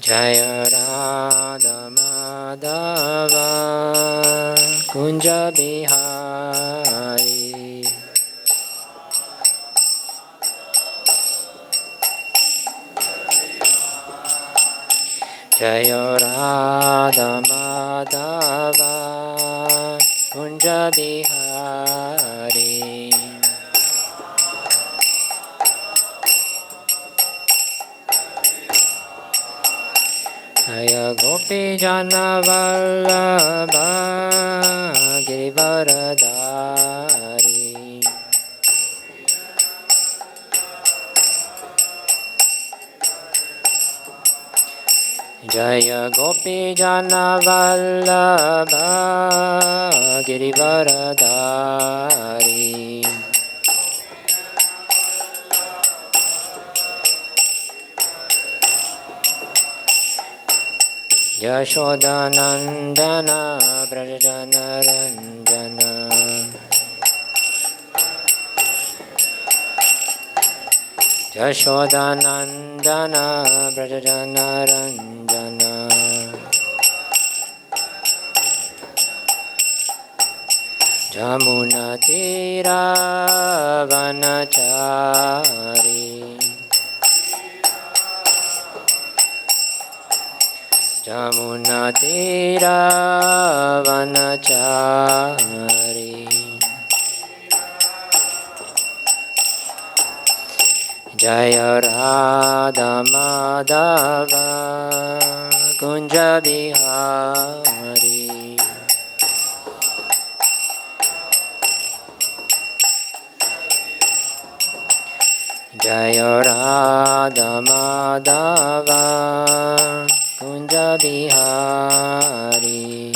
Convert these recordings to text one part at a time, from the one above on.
Jaya Radha Madhava Kunja Bihari Jaya Radha Madhava Kunja Bihari Jaya Gopi Jana Vallabha Girivaradhari Jaya Gopi Jana Vallabha Girivaradhari Yashodanandana Brajanaranjana Yashodanandana Brajanaranjana Jamuna Tira Vanachari Jamuna Tira Vanachari Jaya Radha Madhava Kunja Bihari Jaya Radha Madhava Kunja Bihari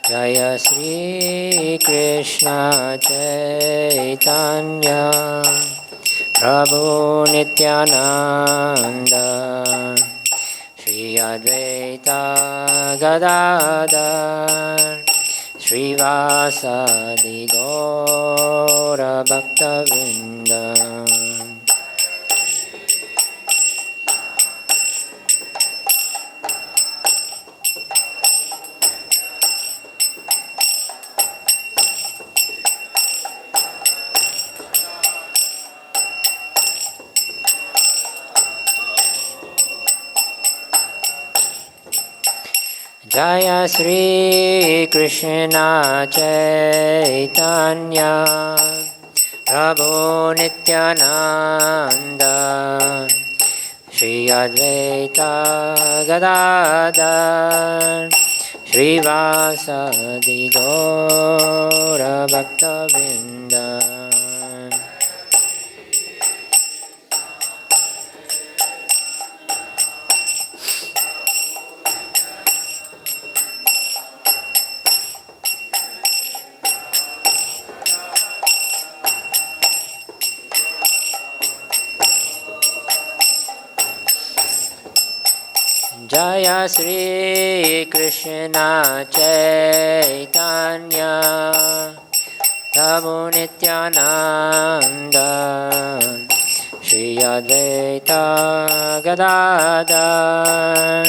Jaya Sri Krishna Chaitanya Prabhu Nityananda Shri Advaita Gadadhar Srivasadi Gaura Bhakta Vrinda Jaya Sri Krishna Chaitanya Prabhu Nityananda Shri Advaita Gadadhar Srivasadi Gaura Bhakta Vrinda Jaya Sri Krishna Chaitanya Prabhu Nityananda Shri Advaita Gadadhar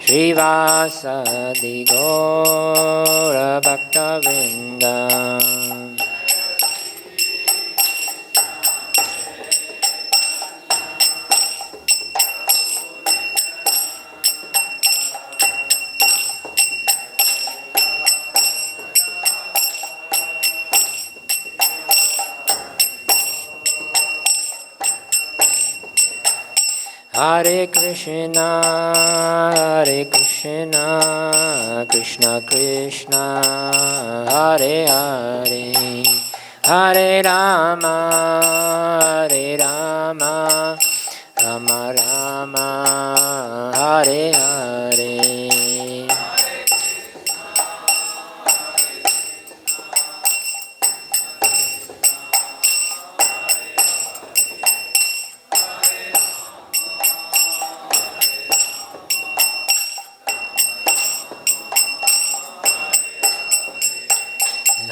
Srivasadi Gaura Bhakta Vrinda Hare Krishna, Krishna Krishna, Hare Hare, Hare Rama, Rama Rama, Hare Hare.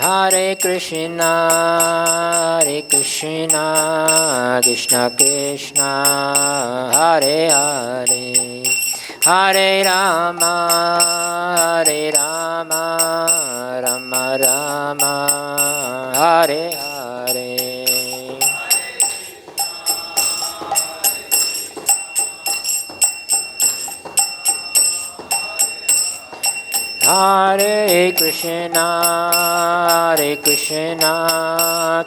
Hare Krishna, Krishna Krishna, Hare Hare, Hare Rama, Rama Rama, Hare Hare. Hare Krishna,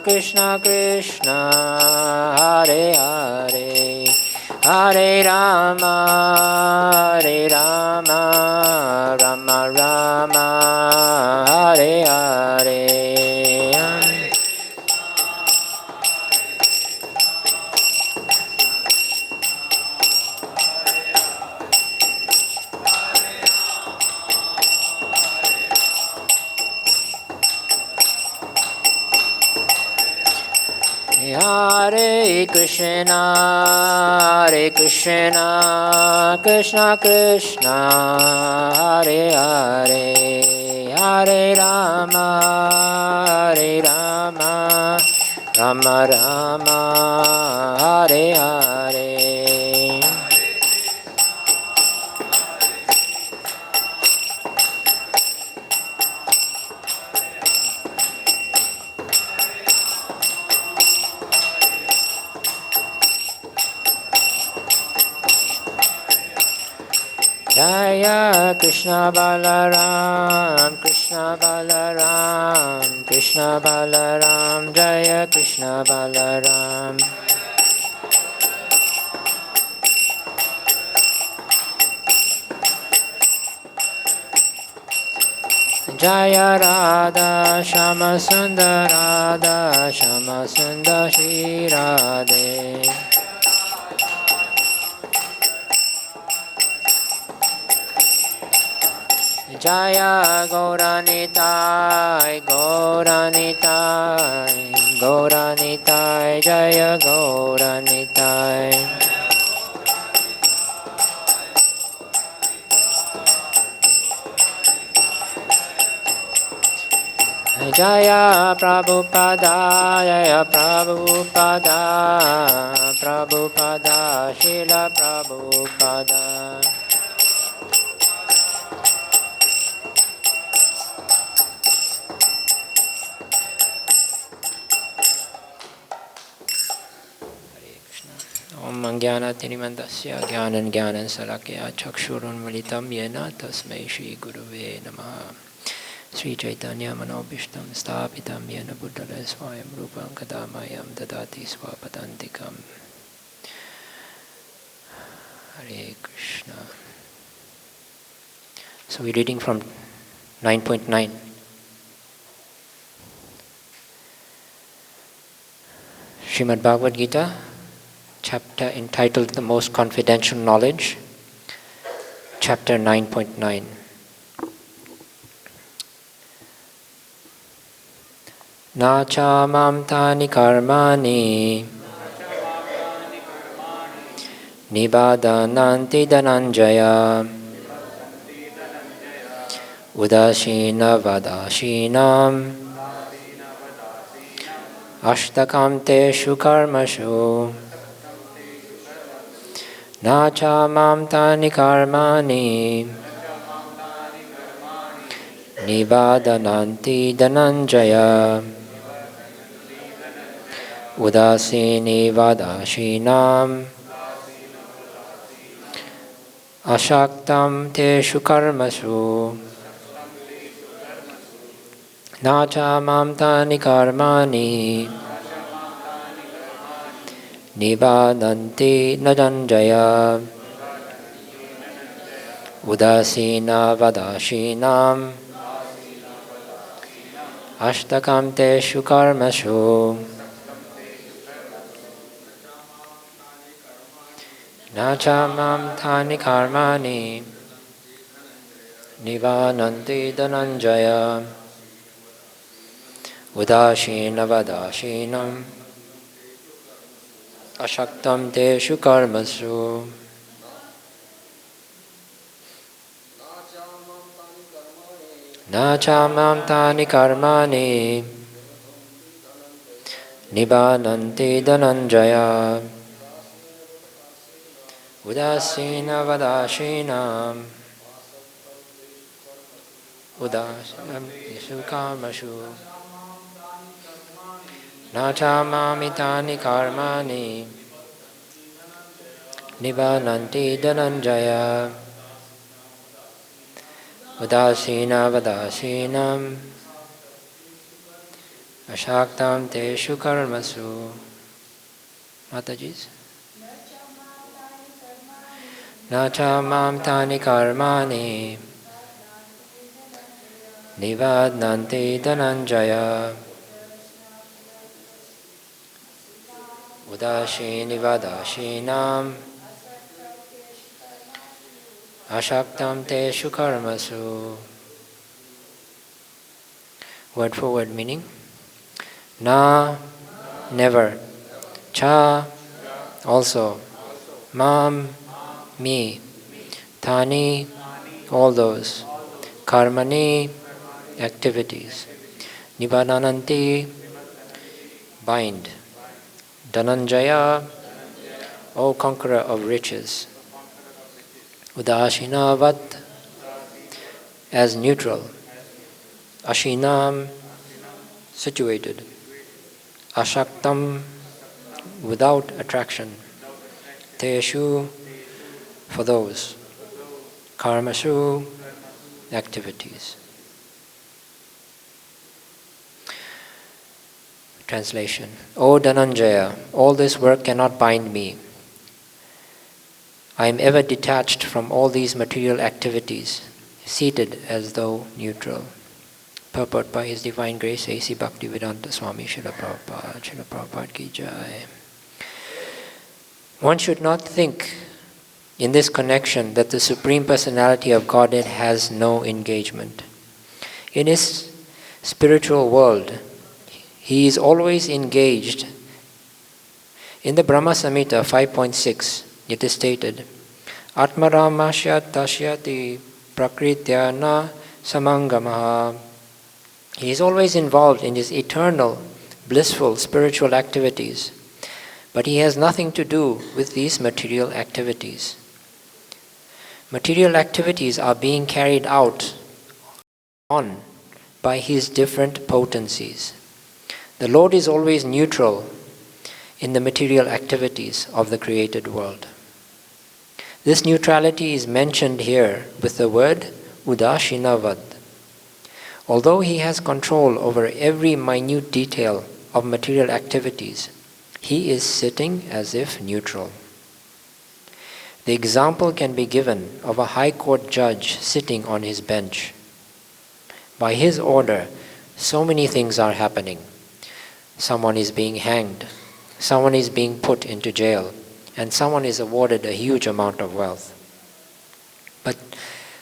Krishna Krishna, Hare Hare, Hare Rama, Rama Rama, Hare Hare. Hare Krishna, Krishna Krishna, Hare Hare, Hare Rama, Rama Rama, Hare Hare. Jaya Krishna Balaram, Krishna Balaram, Jaya Krishna Balaram. Jaya Radha Shama Sundar Shri Radhe. Jaya Gauranitai, Jaya Gauranitai. Jaya Prabhupada, Prabhupada, Srila Prabhupada. Mangyanatinimandasya Gyanan Salakya Chakshurunmilitam Yena Tasmai Shri Gurave Namaha. Sri Chaitanya Manobhishtam Sthapitam Yena Buddhaya Swayam Rupam Kadamayam Dadati Swapadantikam. Hare Krishna. So we're reading from 9.9. Srimad Bhagavad Gita, chapter entitled The Most Confidential Knowledge, chapter 9.9. Na cha mam tāni karmāṇi nibadhnanti dhanam-jaya udāsīna-vat asaktaṁ teṣu karmasu na cha mam tāni karmāṇi nibadhnanti dhanam-jaya udāsīna-vat asaktaṁ teṣu karmasu na cha mam tāni karmāṇi nibadhnanti dhanam-jaya udāsīna-vat asaktaṁ teṣu karmasu na cha mam tāni karmāṇi nibadhnanti dhanam-jaya udāsīna-vat asaktaṁ teṣu karmasu. na ca mam tāni karmāṇi nibadhnanti dhanañjaya udāsīna-vad āsīnam teṣu karmasu na ca mami tāni karmāṇi nibadhnanti dhanañjaya udāsīna-vad āsīnam asaktaṁ teṣu karmasu. Mataji's. Na ca mam tāni karmāṇi nibadhnanti dhanañjaya udāsīna-vad āsīnam asaktaṁ teṣu karmasu. Word for word meaning. Na, never. Cha, also. Mam, me. Tāni, all those. Karmāṇi, activities. Nibadhnanti, bind. Dhanañjaya, O conqueror of riches. Udāsīna-vat, as neutral. Āsīnam, situated. Asaktam, without attraction. Teṣu, for those. Karmasu, activities. Translation. O Dhanañjaya, all this work cannot bind me. I am ever detached from all these material activities, seated as though neutral. Purport by His Divine Grace A.C. Bhaktivedanta Swami Srila Prabhupada Ki Jai. One should not think in this connection that the Supreme Personality of Godhead has no engagement. In His spiritual world, He is always engaged. In the Brahma-saṁhitā 5.6, it is stated, ātmārāmasya tasyāsti prakṛtyā na samāgamaḥ. He is always involved in his eternal, blissful spiritual activities, but he has nothing to do with these material activities. Material activities are being carried out on by his different potencies. The Lord is always neutral in the material activities of the created world. This neutrality is mentioned here with the word udāsīna-vat. Although he has control over every minute detail of material activities, he is sitting as if neutral. The example can be given of a high court judge sitting on his bench. By his order, so many things are happening. Someone is being hanged, someone is being put into jail, and someone is awarded a huge amount of wealth. But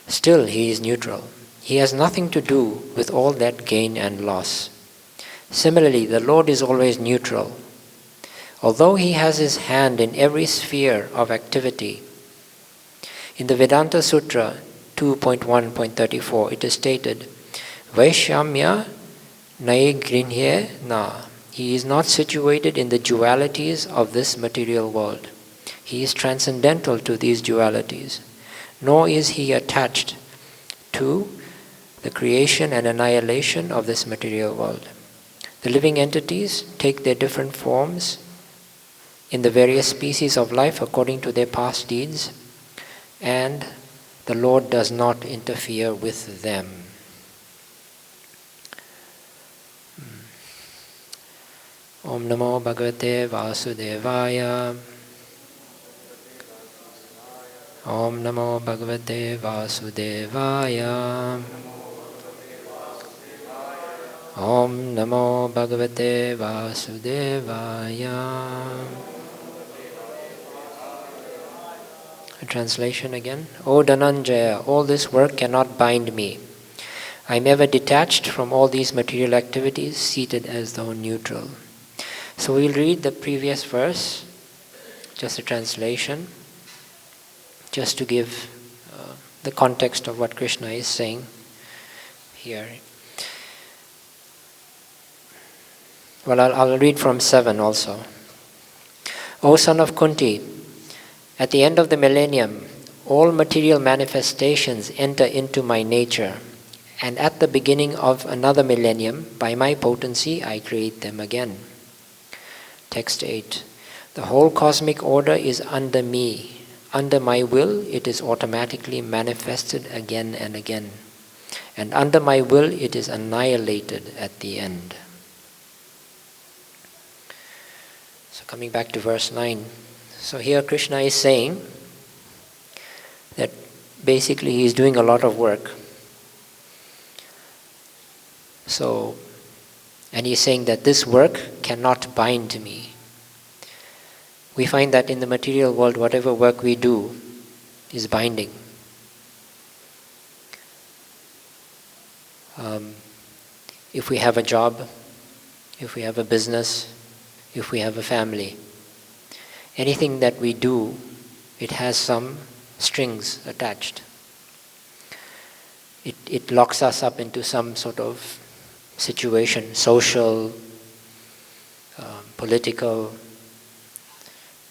still he is neutral. He has nothing to do with all that gain and loss. Similarly, the Lord is always neutral. Although he has his hand in every sphere of activity, in the Vedānta-sūtra 2.1.34, it is stated, vaiṣamya-nairghṛṇye na. He is not situated in the dualities of this material world. He is transcendental to these dualities, nor is he attached to the creation and annihilation of this material world. The living entities take their different forms in the various species of life according to their past deeds, and the Lord does not interfere with them. Om Namo Bhagavate Vasudevaya. Om Namo Bhagavate Vasudevaya. Om Namo Bhagavate Vasudevaya. A translation again. O Dhanañjaya, all this work cannot bind me. I am ever detached from all these material activities, seated as though neutral. So we'll read the previous verse, just a translation, just to give the context of what Krishna is saying. here. Well, I'll read from 7 also. O son of Kunti, at the end of the millennium, all material manifestations enter into my nature, and at the beginning of another millennium, by my potency, I create them again. Text 8. The whole cosmic order is under me. Under my will, it is automatically manifested again and again. And under my will, it is annihilated at the end. So coming back to verse 9. So here Krishna is saying that basically he is doing a lot of work. So, and he's saying that this work cannot bind me. We find that in the material world, whatever work we do is binding. If we have a job, if we have a business, if we have a family, anything that we do, it has some strings attached. It locks us up into some sort of situation, social, political.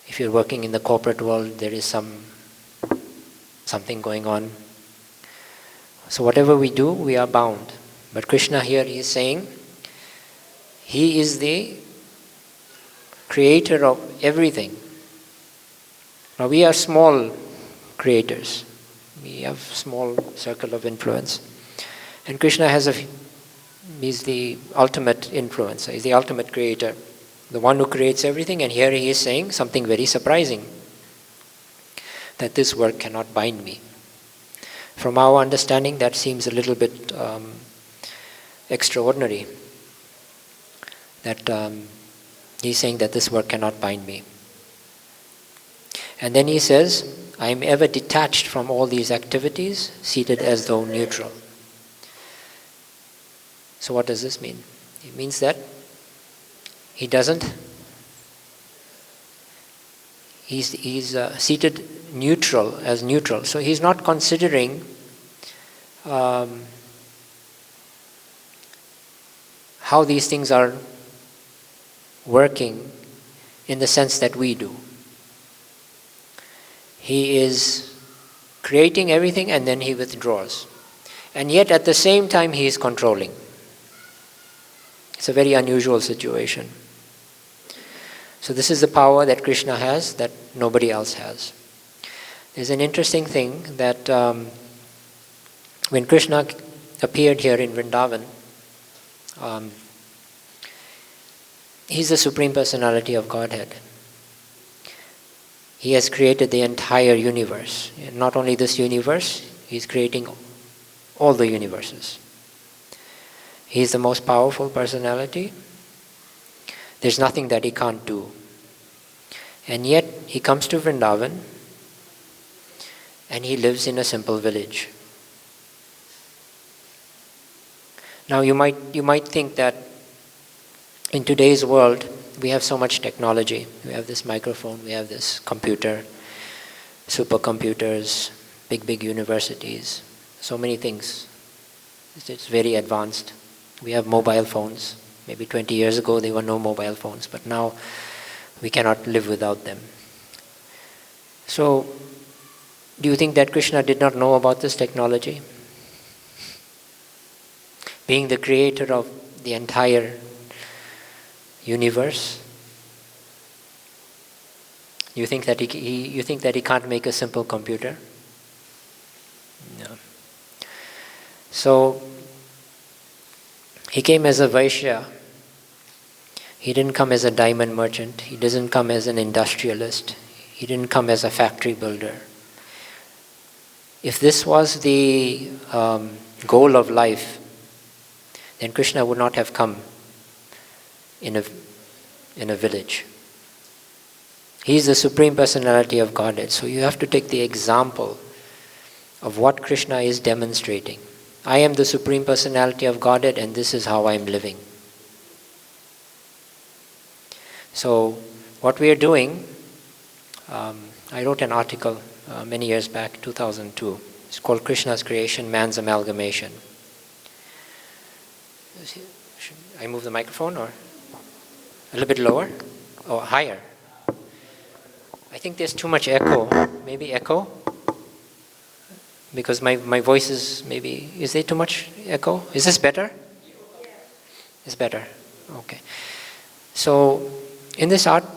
If you're working in the corporate world, there is something going on. So whatever we do, we are bound. But Krishna here is saying, he is the creator of everything. Now we are small creators. We have small circle of influence. And Krishna is the ultimate influencer, he's the ultimate creator, the one who creates everything. And here he is saying something very surprising, that this work cannot bind me. From our understanding, that seems a little bit extraordinary, that he's saying that this work cannot bind me. And then he says, I am ever detached from all these activities, seated as though neutral. So what does this mean? It means that he doesn't, he's seated neutral, as neutral. So he's not considering how these things are working in the sense that we do. He is creating everything and then he withdraws. And yet at the same time he is controlling. It's a very unusual situation. So this is the power that Krishna has that nobody else has. There's an interesting thing that when Krishna appeared here in Vrindavan, he's the Supreme Personality of Godhead. He has created the entire universe. And not only this universe, he's creating all the universes. He's the most powerful personality. There's nothing that he can't do. And yet, he comes to Vrindavan and he lives in a simple village. Now you might think that in today's world, we have so much technology. We have this microphone, we have this computer, supercomputers, big universities, so many things. It's very advanced. We have mobile phones. Maybe 20 years ago there were no mobile phones, but now we cannot live without them. So, do you think that Krishna did not know about this technology? Being the creator of the entire universe, you think that he can't make a simple computer? No. So he came as a Vaishya. He didn't come as a diamond merchant. He doesn't come as an industrialist. He didn't come as a factory builder. If this was the goal of life, then Krishna would not have come in a village. He is the Supreme Personality of Godhead. So you have to take the example of what Krishna is demonstrating. I am the Supreme Personality of Godhead and this is how I am living. So what we are doing, I wrote an article many years back, 2002. It's called Krishna's Creation, Man's Amalgamation. Should I move the microphone or a little bit lower? Or higher? I think there's too much echo. Maybe echo? Because my voice is maybe... Is there too much echo? Is this better? It's better. Okay. So, in this article,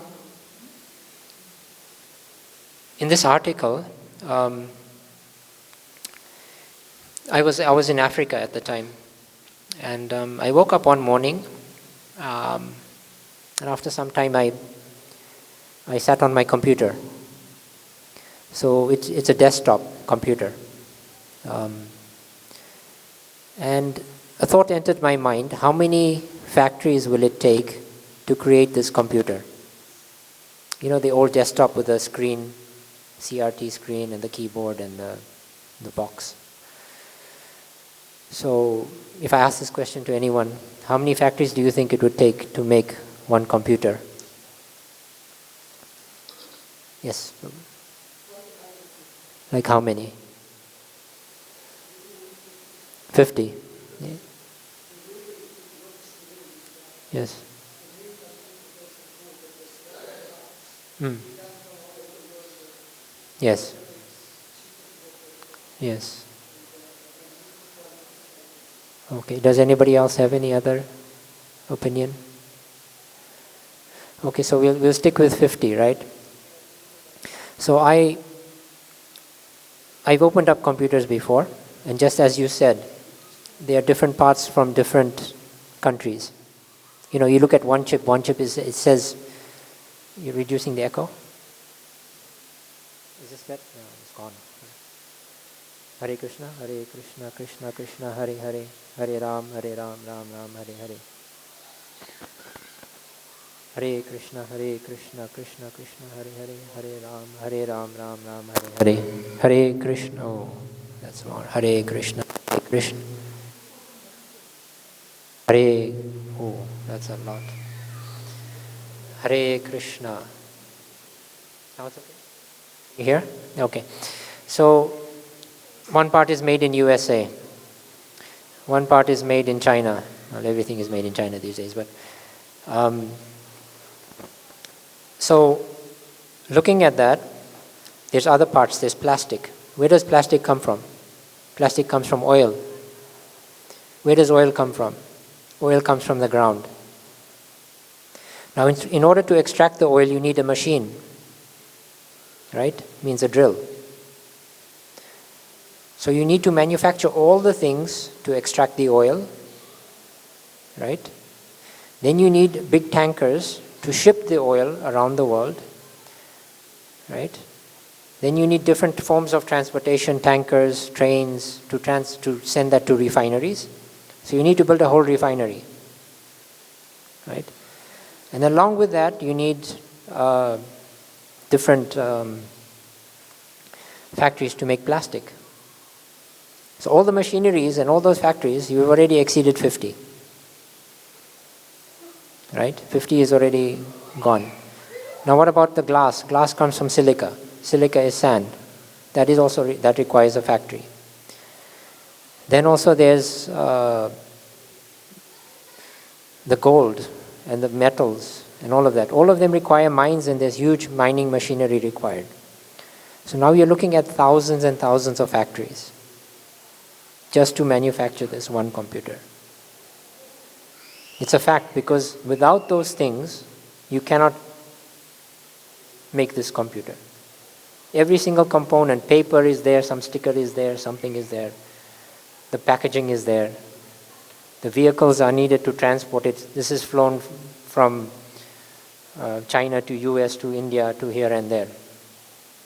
I was in Africa at the time, and I woke up one morning, and after some time I sat on my computer. So it's a desktop computer, and a thought entered my mind: how many factories will it take to create this computer? You know, the old desktop with the screen, CRT screen, and the keyboard and the box. So, if I ask this question to anyone, how many factories do you think it would take to make one computer? Yes. Like how many? 50. Yeah. Yes. Yes. Yes. Okay. Does anybody else have any other opinion? Okay, so we'll stick with 50, right? So I've opened up computers before, and just as you said, there are different parts from different countries. You know, you look at one chip is, it says, you're reducing the echo? Is this better? No, it's gone. Hare Krishna, Krishna Krishna, Hare Hare, Hare Ram, Ram Ram, Hare Hare. Hare Krishna, Krishna Krishna, Hare Hare, Hare Ram, Ram Ram, Hare Hare. Hare Krishna, oh, that's more. Hare Krishna, Krishna. Hare, oh, that's a lot. Hare Krishna. Now it's okay? You hear? Okay. So, one part is made in USA. One part is made in China. Well, everything is made in China these days, but... So, looking at that, there's other parts. There's plastic. Where does plastic come from? Plastic comes from oil. Where does oil come from? Oil comes from the ground. Now, in order to extract the oil, you need a machine. Right? Means a drill. So you need to manufacture all the things to extract the oil. Right? Then you need big tankers to ship the oil around the world, right? Then you need different forms of transportation, tankers, trains, to send that to refineries. So you need to build a whole refinery, right? And along with that, you need different factories to make plastic. So all the machineries and all those factories, you've already exceeded 50. Right? 50 is already gone. Now what about the glass? Glass comes from silica. Silica is sand. That requires a factory. Then also there's the gold and the metals and all of that. All of them require mines, and there's huge mining machinery required. So now you're looking at thousands and thousands of factories just to manufacture this one computer. It's a fact, because without those things, you cannot make this computer. Every single component, paper is there, some sticker is there, something is there. The packaging is there. The vehicles are needed to transport it. This is flown from China to US to India to here and there.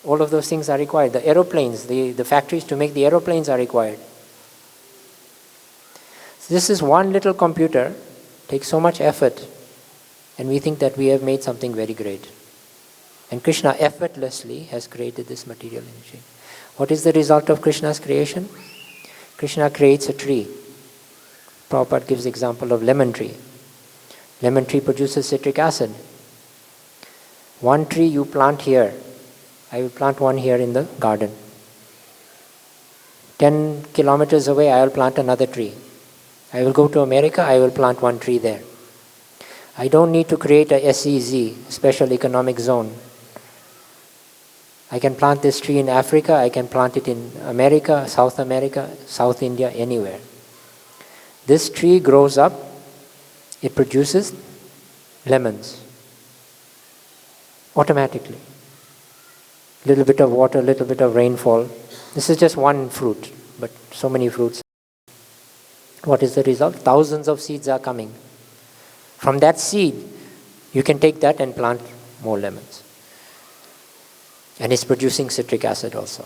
All of those things are required. The aeroplanes, the factories to make the aeroplanes are required. So this is one little computer. Takes so much effort, and we think that we have made something very great. And Krishna effortlessly has created this material energy. What is the result of Krishna's creation? Krishna creates a tree. Prabhupada gives the example of lemon tree. Lemon tree produces citric acid. One tree you plant here. I will plant one here in the garden. 10 kilometers away, I will plant another tree. I will go to America, I will plant one tree there. I don't need to create a SEZ, Special Economic Zone. I can plant this tree in Africa, I can plant it in America, South India, anywhere. This tree grows up, it produces lemons. Automatically. Little bit of water, little bit of rainfall. This is just one fruit, but so many fruits. What is the result? Thousands of seeds are coming. From that seed, you can take that and plant more lemons. And it's producing citric acid also.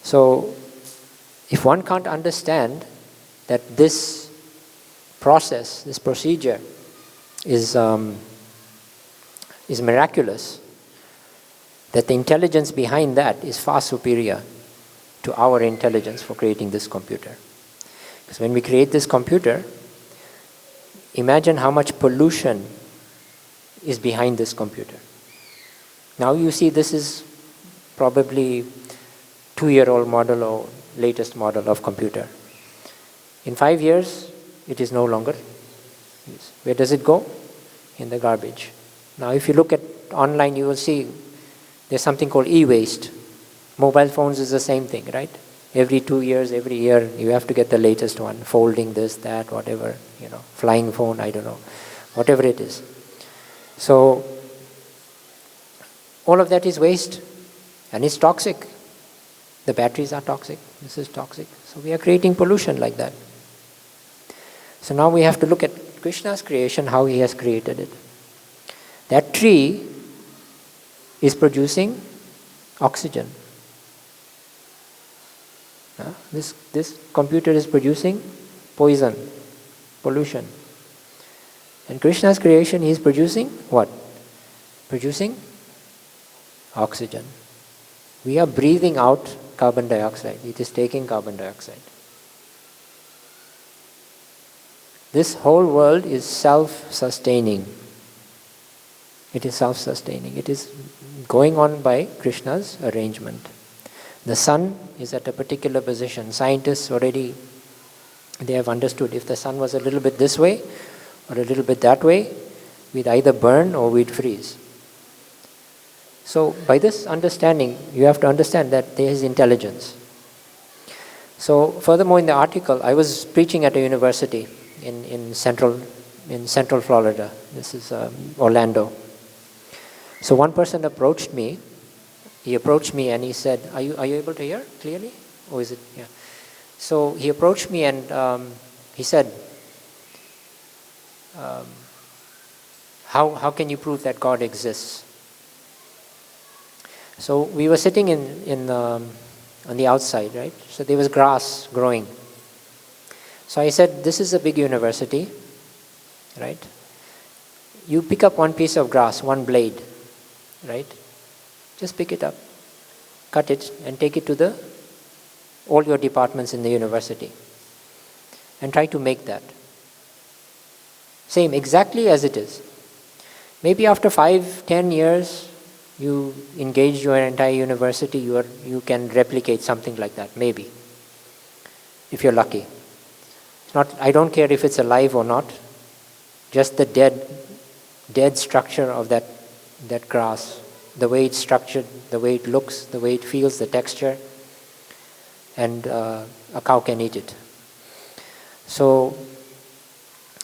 So, if one can't understand that this process, this procedure is miraculous, that the intelligence behind that is far superior to our intelligence for creating this computer. Because when we create this computer, imagine how much pollution is behind this computer. Now you see this is probably 2-year-old model or latest model of computer. In 5 years, it is no longer used. Where does it go? In the garbage. Now if you look at online, you will see there's something called e-waste. Mobile phones is the same thing, right? Every 2 years, every year, you have to get the latest one. Folding this, that, whatever, flying phone, I don't know. Whatever it is. So, all of that is waste. And it's toxic. The batteries are toxic. This is toxic. So we are creating pollution like that. So now we have to look at Krishna's creation, how he has created it. That tree is producing oxygen. This computer is producing poison, pollution. And Krishna's creation, he is producing what? Producing oxygen. We are breathing out carbon dioxide. It is taking carbon dioxide. This whole world is self-sustaining. It is self-sustaining. It is going on by Krishna's arrangement. The sun is at a particular position. Scientists already, they have understood if the sun was a little bit this way or a little bit that way, we'd either burn or we'd freeze. So by this understanding, you have to understand that there is intelligence. So furthermore in the article, I was preaching at a university in central Florida. This is Orlando. So one person approached me. He approached me and he said, are you able to hear clearly? Or is it? Yeah. So he approached me and he said, how can you prove that God exists? So we were sitting on the outside, right? So there was grass growing. So I said, this is a big university, right? You pick up one piece of grass, one blade, right? Just pick it up, cut it, and take it to all your departments in the university. And try to make that. Same, exactly as it is. Maybe after 5-10 years, you engage your entire university, you can replicate something like that, maybe. If you're lucky. I don't care if it's alive or not, just the dead structure of that grass. The way it's structured, the way it looks, the way it feels, the texture, and a cow can eat it. So,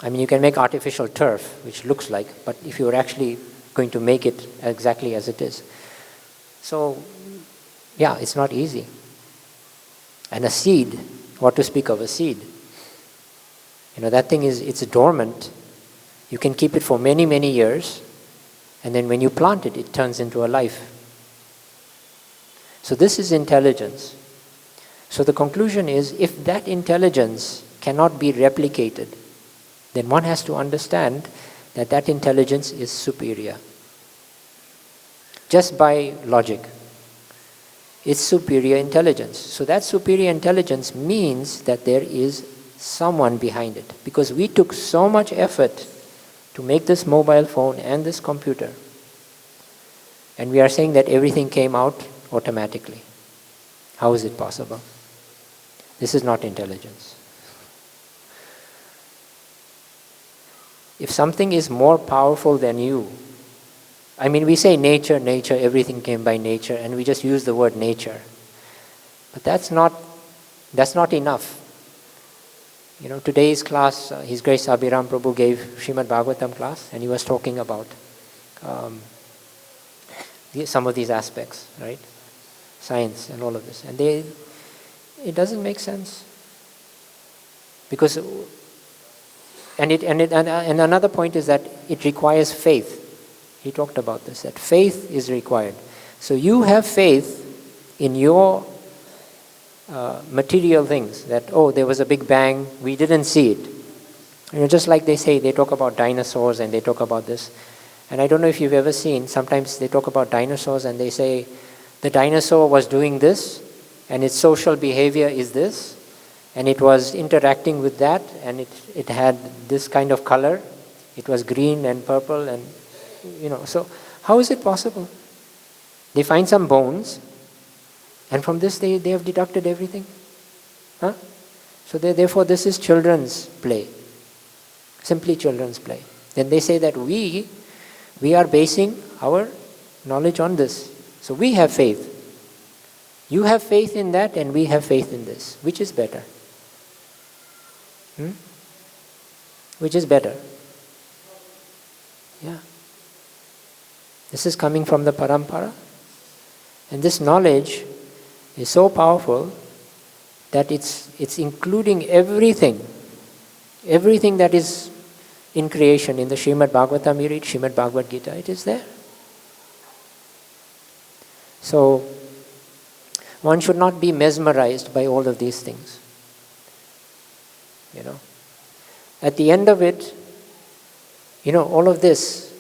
you can make artificial turf, which looks like, but if you're actually going to make it exactly as it is. So, yeah, it's not easy. And a seed, what to speak of a seed? That thing it's dormant. You can keep it for many, many years. And then when you plant it, it turns into a life. So this is intelligence. So the conclusion is, if that intelligence cannot be replicated, then one has to understand that intelligence is superior. Just by logic. It's superior intelligence. So that superior intelligence means that there is someone behind it. Because we took so much effort to make this mobile phone and this computer. And we are saying that everything came out automatically. How is it possible? This is not intelligence. If something is more powerful than you, I mean, we say nature, nature, everything came by nature, and we just use the word nature. But that's not enough. You know, today's class, His Grace Abhiram Prabhu gave Srimad Bhagavatam class, and he was talking about some of these aspects, right? Science and all of this. And it doesn't make sense. Because, and another point is that it requires faith. He talked about this, that faith is required. So you have faith in your material things, that, oh, there was a big bang, we didn't see it. You know, just like they talk about dinosaurs and they talk about this. And I don't know if you've ever seen, sometimes they talk about dinosaurs and they say, the dinosaur was doing this, and its social behavior is this, and it was interacting with that, and it had this kind of color. It was green and purple, and you know, so how is it possible? They find some bones, and from this they have deducted everything. Huh? So therefore this is children's play. Simply children's play. Then they say that we are basing our knowledge on this. So we have faith. You have faith in that and we have faith in this. Which is better? Which is better? Yeah. This is coming from the parampara. And this knowledge is so powerful that it's including everything that is in creation. In the Srimad Bhagavatam, you read Srimad Bhagavad Gita, it is there. So one should not be mesmerized by all of these things. You know, at the end of it, you know, all of this,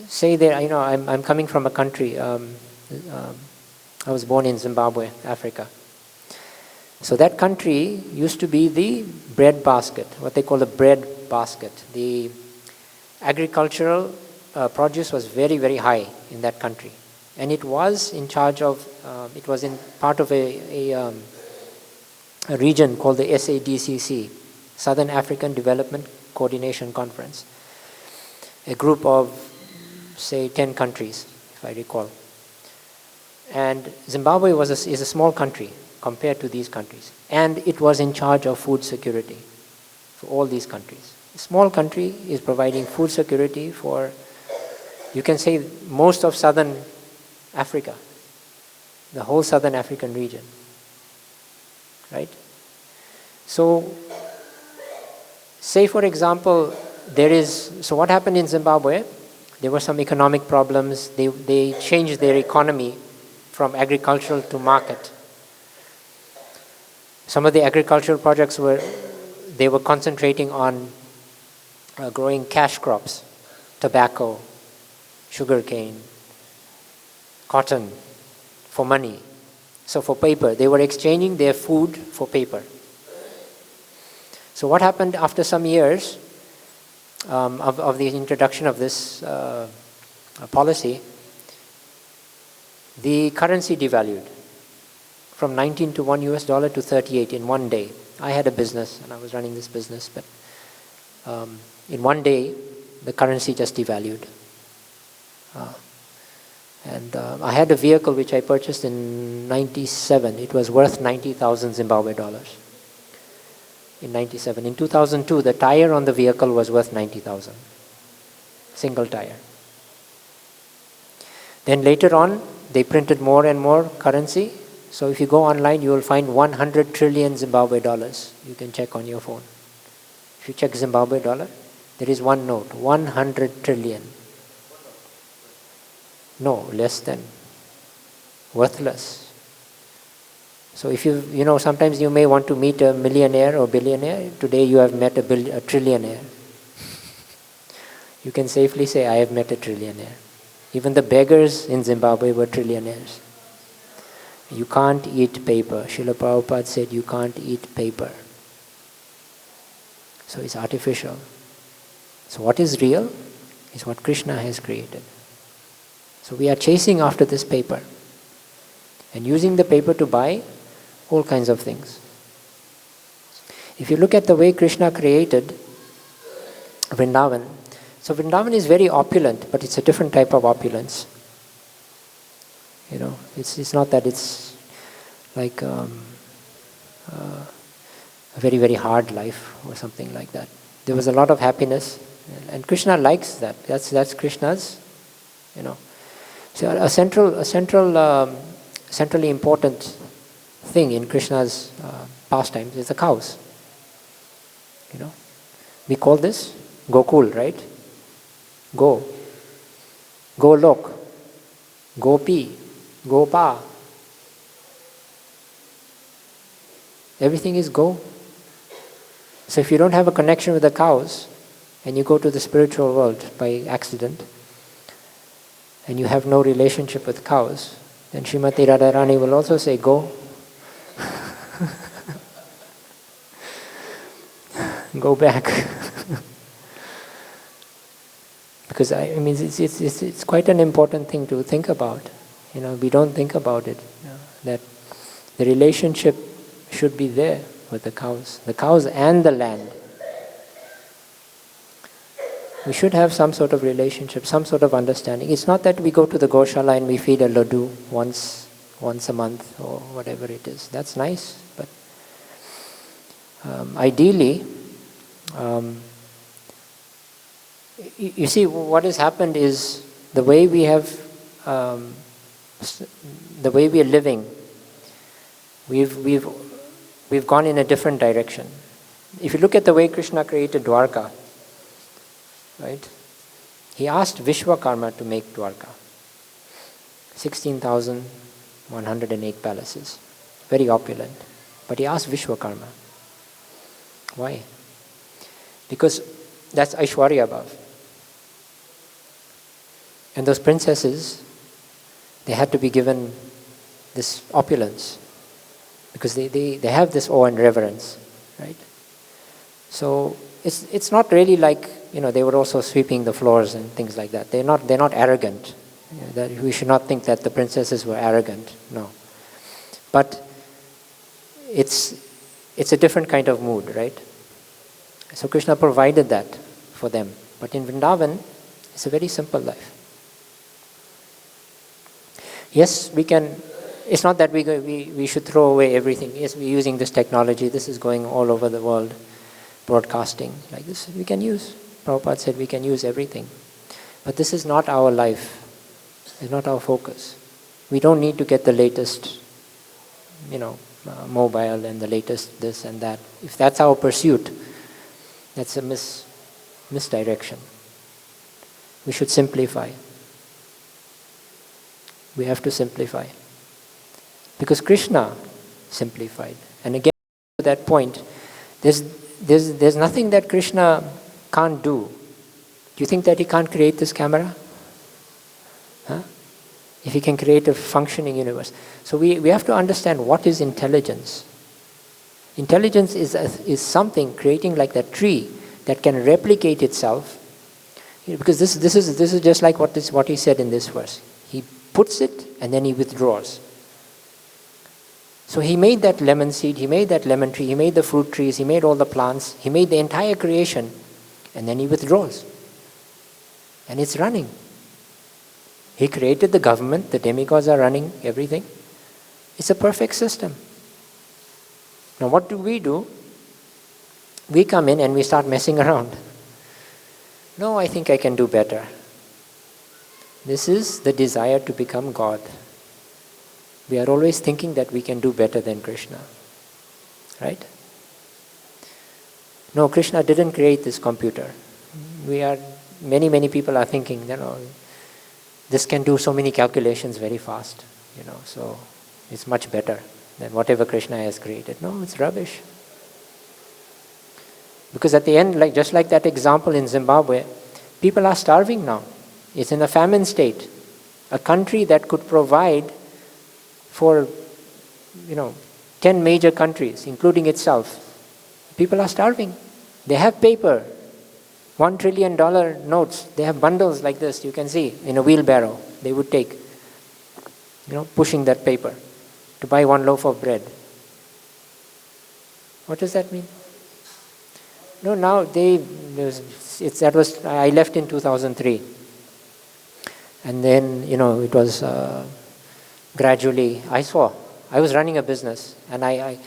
say that, you know, I'm coming from a country, I was born in Zimbabwe, Africa. So that country used to be the bread basket, what they call the bread basket. The agricultural produce was very, very high in that country. And it was in charge of, it was in part of a region called the SADCC, Southern African Development Coordination Conference. A group of, say, 10 countries, if I recall. And Zimbabwe is a small country compared to these countries. And it was in charge of food security for all these countries. A small country is providing food security for, you can say, most of southern Africa, the whole southern African region. Right? So, say for example, so what happened in Zimbabwe? There were some economic problems. They changed their economy from agricultural to market. Some of the agricultural projects were concentrating on growing cash crops, tobacco, sugarcane, cotton, for money. So for paper, they were exchanging their food for paper. So what happened after some years of the introduction of this policy, the currency devalued from 19 to $1 to 38 in one day. I had a business and I was running this business, but in one day the currency just devalued. And I had a vehicle which I purchased in 97. It was worth 90,000 Zimbabwe dollars. In 97. In 2002, the tire on the vehicle was worth 90,000. Single tire. Then later on, they printed more and more currency. So if you go online, you will find 100 trillion Zimbabwe dollars. You can check on your phone. If you check Zimbabwe dollar, there is one note, 100 trillion. No, less than. Worthless. So if you know, sometimes you may want to meet a millionaire or billionaire. Today you have met a trillionaire. You can safely say, I have met a trillionaire. Even the beggars in Zimbabwe were trillionaires. You can't eat paper. Srila Prabhupada said you can't eat paper. So it's artificial. So what is real is what Krishna has created. So we are chasing after this paper and using the paper to buy all kinds of things. If you look at the way Krishna created Vrindavan, So Vrindavan is very opulent, but it's a different type of opulence. It's not that it's like a very, very hard life or something like that. There was a lot of happiness, and Krishna likes that. That's Krishna's, So a centrally important thing in Krishna's pastimes is the cows. We call this Gokul, right? Golok, Gopi, Gopa. Everything is go. So if you don't have a connection with the cows, and you go to the spiritual world by accident, and you have no relationship with cows, then Srimati Radharani will also say, go. Go back. Because it's quite an important thing to think about. We don't think about it. That the relationship should be there with the cows and the land. We should have some sort of relationship, some sort of understanding. It's not that we go to the Goshala and we feed a laddu once a month or whatever it is. That's nice, but ideally, you see, what has happened is the way we are living, we've gone in a different direction. If you look at the way Krishna created Dwarka, right? He asked Vishwakarma to make Dwarka. 16,108 palaces. Very opulent. But he asked Vishwakarma. Why? Because that's Aishwarya Bhav. And those princesses, they had to be given this opulence. Because they have this awe and reverence. Right? So it's not really like, they were also sweeping the floors and things like that. They're not arrogant. That we should not think that the princesses were arrogant. No. But it's a different kind of mood, right? So Krishna provided that for them. But in Vrindavan, it's a very simple life. Yes, we can. It's not that we should throw away everything. Yes, we're using this technology. This is going all over the world. Broadcasting like this, we can use. Prabhupada said we can use everything. But this is not our life. It's not our focus. We don't need to get the latest, mobile and the latest this and that. If that's our pursuit, that's a misdirection. We should simplify. We have to simplify. Because Krishna simplified. And again, to that point, there's nothing that Krishna can't do. Do you think that he can't create this camera? Huh? If he can create a functioning universe. So we have to understand what is intelligence. Intelligence is something creating like that tree that can replicate itself. Because this is just like what he said in this verse. He puts it and then he withdraws. So he made that lemon seed, he made that lemon tree, he made the fruit trees, he made all the plants, he made the entire creation, and then he withdraws. And it's running. He created the government, the demigods are running everything. It's a perfect system. Now what do? We come in and we start messing around. No, I think I can do better. This is the desire to become God. We are always thinking that we can do better than Krishna. Right? No, Krishna didn't create this computer. Many people are thinking, this can do so many calculations very fast, so it's much better than whatever Krishna has created. No, it's rubbish. Because at the end, just like that example in Zimbabwe, people are starving now. It's in a famine state. A country that could provide for 10 major countries, including itself. People are starving. They have paper, $1 trillion notes. They have bundles like this, you can see, in a wheelbarrow. They would take, pushing that paper to buy one loaf of bread. What does that mean? No, now I left in 2003. And then, it was gradually, I was running a business, and I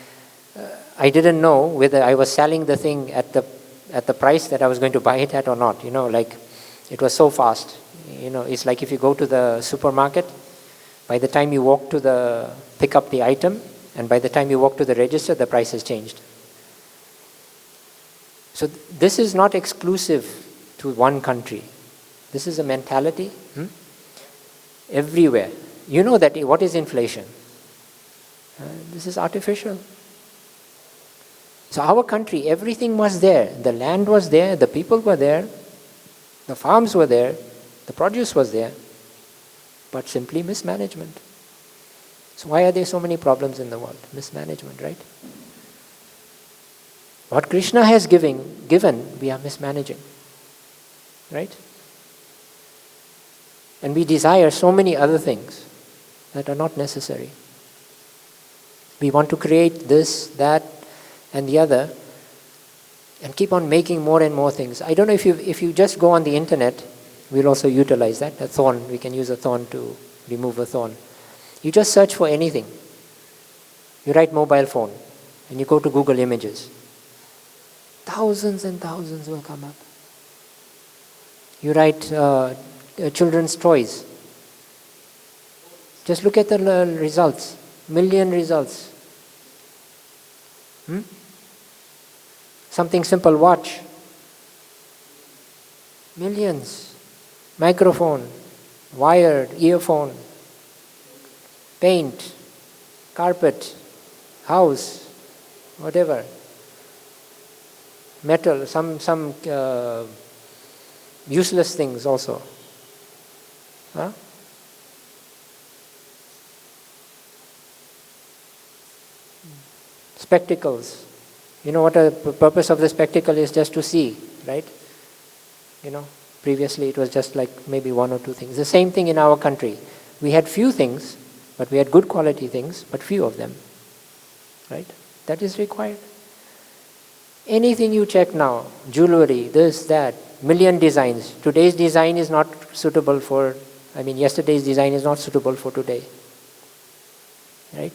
didn't know whether I was selling the thing at the price that I was going to buy it at or not. It was so fast. It's like if you go to the supermarket, by the time you walk to pick up the item, and by the time you walk to the register, the price has changed. So this is not exclusive to one country. This is a mentality everywhere. You know that what is inflation? This is artificial. So our country, everything was there. The land was there, the people were there, the farms were there, the produce was there, but simply mismanagement. So why are there so many problems in the world? Mismanagement, right? What Krishna has given, we are mismanaging, right? And we desire so many other things that are not necessary. We want to create this, that, and the other, and keep on making more and more things. I don't know if you just go on the internet, we'll also utilize that. A thorn, we can use a thorn to remove a thorn. You just search for anything. You write mobile phone, and you go to Google Images. Thousands and thousands will come up. You write children's toys. Just look at the results. Million results. Something simple, watch. Millions. Microphone, wired, earphone, paint, carpet, house, whatever. Metal, some useless things also. Huh? Spectacles. You know what the purpose of the spectacle is? Just to see, right? Previously it was just like maybe one or two things. The same thing in our country. We had few things, but we had good quality things, but few of them. Right? That is required. Anything you check now, jewelry, this, that, million designs. Today's design is not suitable for, yesterday's design is not suitable for today. Right?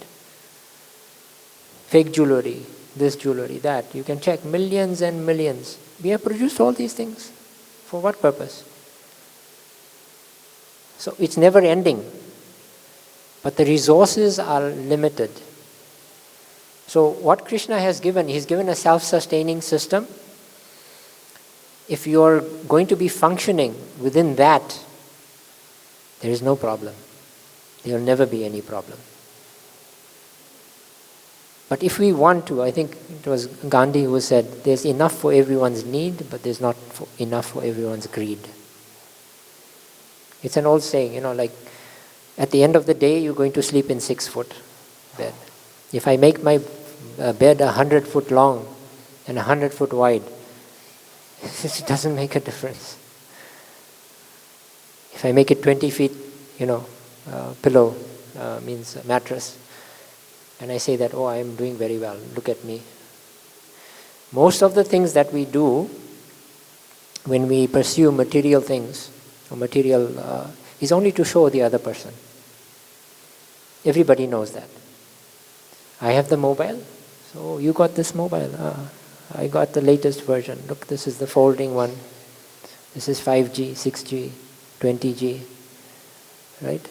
Fake jewelry, this jewelry, that. You can check millions and millions. We have produced all these things. For what purpose? So it's never ending. But the resources are limited. So what Krishna has given, He's given a self-sustaining system. If you're going to be functioning within that, there is no problem. There will never be any problem. But if we want to, I think it was Gandhi who said, there's enough for everyone's need, but there's not enough for everyone's greed. It's an old saying, like at the end of the day, you're going to sleep in 6-foot bed. If I make my bed 100 foot long and 100 foot wide, it doesn't make a difference. If I make it 20 feet, pillow means mattress, and I say that, I am doing very well, look at me. Most of the things that we do when we pursue material things, or material, is only to show the other person. Everybody knows that. I have the mobile, so you got this mobile. I got the latest version. Look, this is the folding one. This is 5G, 6G, 20G, right?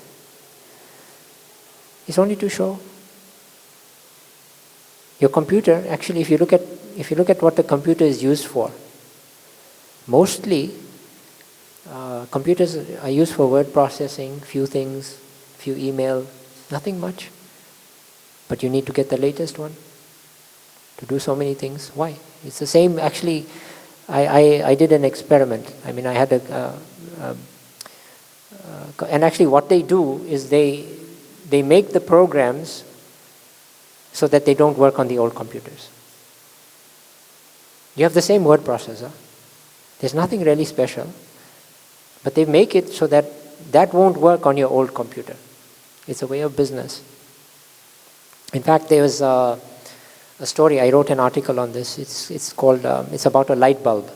It's only to show. Your computer, actually, if you look at what the computer is used for, mostly computers are used for word processing, few things, few email, nothing much. But you need to get the latest one to do so many things. Why? It's the same. Actually, I did an experiment. I had and actually what they do is they make the programs so that they don't work on the old computers. You have the same word processor. There's nothing really special. But they make it so that that won't work on your old computer. It's a way of business. In fact, there was a story, I wrote an article on this. It's called, it's about a light bulb.